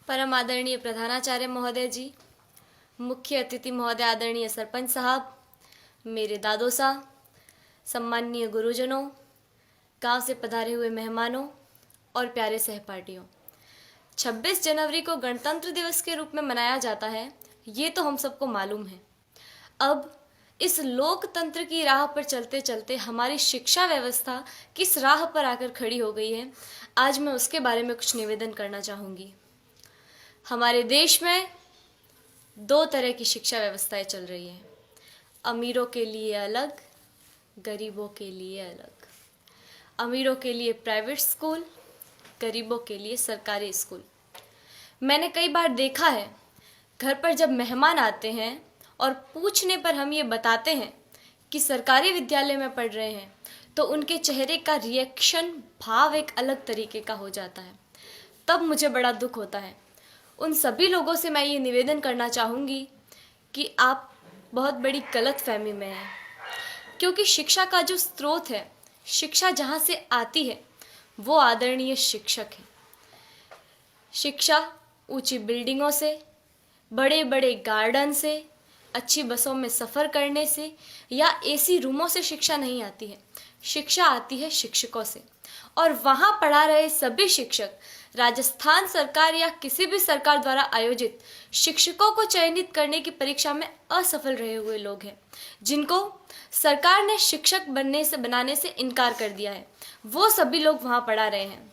परम आदरणीय प्रधानाचार्य महोदय जी, मुख्य अतिथि महोदय आदरणीय सरपंच साहब, मेरे दादो साहब, सम्माननीय गुरुजनों, गांव से पधारे हुए मेहमानों और प्यारे सहपाठियों। 26 जनवरी को गणतंत्र दिवस के रूप में मनाया जाता है, ये तो हम सबको मालूम है। अब इस लोकतंत्र की राह पर चलते चलते हमारी शिक्षा व्यवस्था किस राह पर आकर खड़ी हो गई है, आज मैं उसके बारे में कुछ निवेदन करना चाहूँगी। हमारे देश में दो तरह की शिक्षा व्यवस्थाएं चल रही हैं, अमीरों के लिए अलग, गरीबों के लिए अलग। अमीरों के लिए प्राइवेट स्कूल, गरीबों के लिए सरकारी स्कूल। मैंने कई बार देखा है, घर पर जब मेहमान आते हैं और पूछने पर हम ये बताते हैं कि सरकारी विद्यालय में पढ़ रहे हैं, तो उनके चेहरे का रिएक्शन, भाव एक अलग तरीके का हो जाता है। तब मुझे बड़ा दुख होता है। उन सभी लोगों से मैं ये निवेदन करना चाहूँगी कि आप बहुत बड़ी गलतफहमी में हैं, क्योंकि शिक्षा का जो स्रोत है, शिक्षा जहाँ से आती है, वो आदरणीय शिक्षक है। शिक्षा ऊंची बिल्डिंगों से, बड़े बड़े गार्डन से, अच्छी बसों में सफ़र करने से या एसी रूमों से शिक्षा नहीं आती है। शिक्षा आती है शिक्षकों से, और वहाँ पढ़ा रहे सभी शिक्षक राजस्थान सरकार या किसी भी सरकार द्वारा आयोजित शिक्षकों को चयनित करने की परीक्षा में असफल रहे हुए लोग हैं, जिनको सरकार ने शिक्षक बनाने से इनकार कर दिया है। वो सभी लोग वहाँ पढ़ा रहे हैं।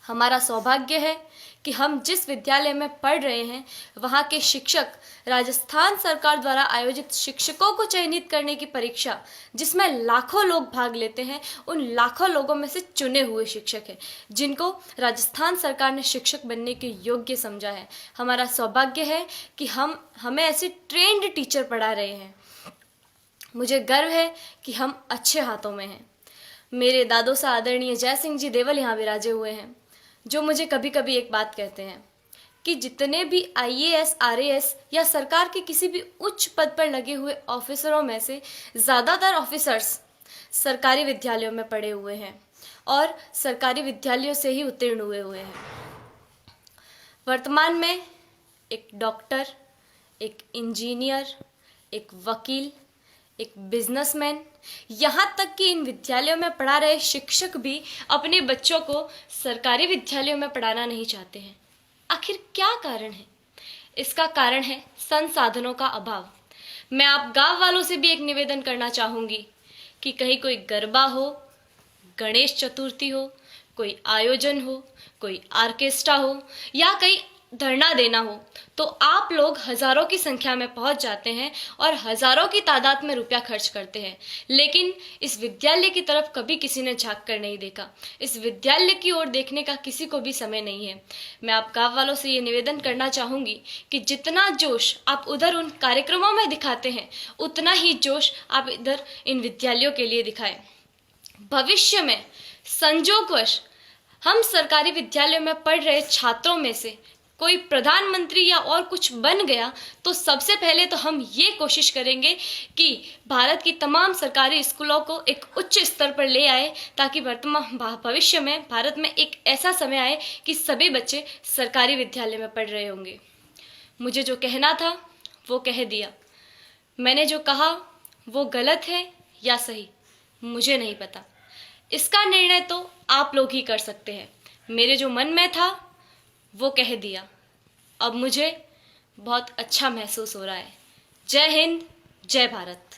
हमारा सौभाग्य है कि हम जिस विद्यालय में पढ़ रहे हैं, वहाँ के शिक्षक राजस्थान सरकार द्वारा आयोजित शिक्षकों को चयनित करने की परीक्षा, जिसमें लाखों लोग भाग लेते हैं, उन लाखों लोगों में से चुने हुए शिक्षक हैं, जिनको राजस्थान सरकार ने शिक्षक बनने के योग्य समझा है। हमारा सौभाग्य है कि हमें ऐसे ट्रेंड टीचर पढ़ा रहे हैं। मुझे गर्व है कि हम अच्छे हाथों में हैं। मेरे दादो सा आदरणीय जय सिंह जी देवल यहाँ विराजे हुए हैं, जो मुझे कभी कभी एक बात कहते हैं कि जितने भी IAS, RAS या सरकार के किसी भी उच्च पद पर लगे हुए ऑफिसरों में से ज़्यादातर ऑफिसर्स सरकारी विद्यालयों में पढ़े हुए हैं और सरकारी विद्यालयों से ही उत्तीर्ण हुए हैं। वर्तमान में एक डॉक्टर, एक इंजीनियर, एक वकील, एक बिजनेसमैन, यहाँ तक कि इन विद्यालयों में पढ़ा रहे शिक्षक भी अपने बच्चों को सरकारी विद्यालयों में पढ़ाना नहीं चाहते हैं। आखिर क्या कारण है? इसका कारण है संसाधनों का अभाव। मैं आप गांव वालों से भी एक निवेदन करना चाहूँगी कि कहीं कोई गरबा हो, गणेश चतुर्थी हो, कोई आयोजन हो, कोई आर्केस्ट्रा हो या कहीं धरना देना हो, तो आप लोग हज़ारों की संख्या में पहुंच जाते हैं और हज़ारों की तादाद में रुपया खर्च करते हैं, लेकिन इस विद्यालय की तरफ कभी किसी ने झांक कर नहीं देखा। इस विद्यालय की ओर देखने का किसी को भी समय नहीं है। मैं आप गाँव वालों से ये निवेदन करना चाहूँगी कि जितना जोश आप उधर उन कार्यक्रमों में दिखाते हैं, उतना ही जोश आप इधर इन विद्यालयों के लिए दिखाएं। भविष्य में संजोगवश हम सरकारी विद्यालयों में पढ़ रहे छात्रों में से कोई प्रधानमंत्री या और कुछ बन गया, तो सबसे पहले तो हम ये कोशिश करेंगे कि भारत की तमाम सरकारी स्कूलों को एक उच्च स्तर पर ले आए, ताकि वर्तमान भविष्य में भारत में एक ऐसा समय आए कि सभी बच्चे सरकारी विद्यालय में पढ़ रहे होंगे। मुझे जो कहना था वो कह दिया। मैंने जो कहा वो गलत है या सही, मुझे नहीं पता। इसका निर्णय तो आप लोग ही कर सकते हैं। मेरे जो मन में था वो कह दिया। अब मुझे बहुत अच्छा महसूस हो रहा है। जय हिंद, जय भारत।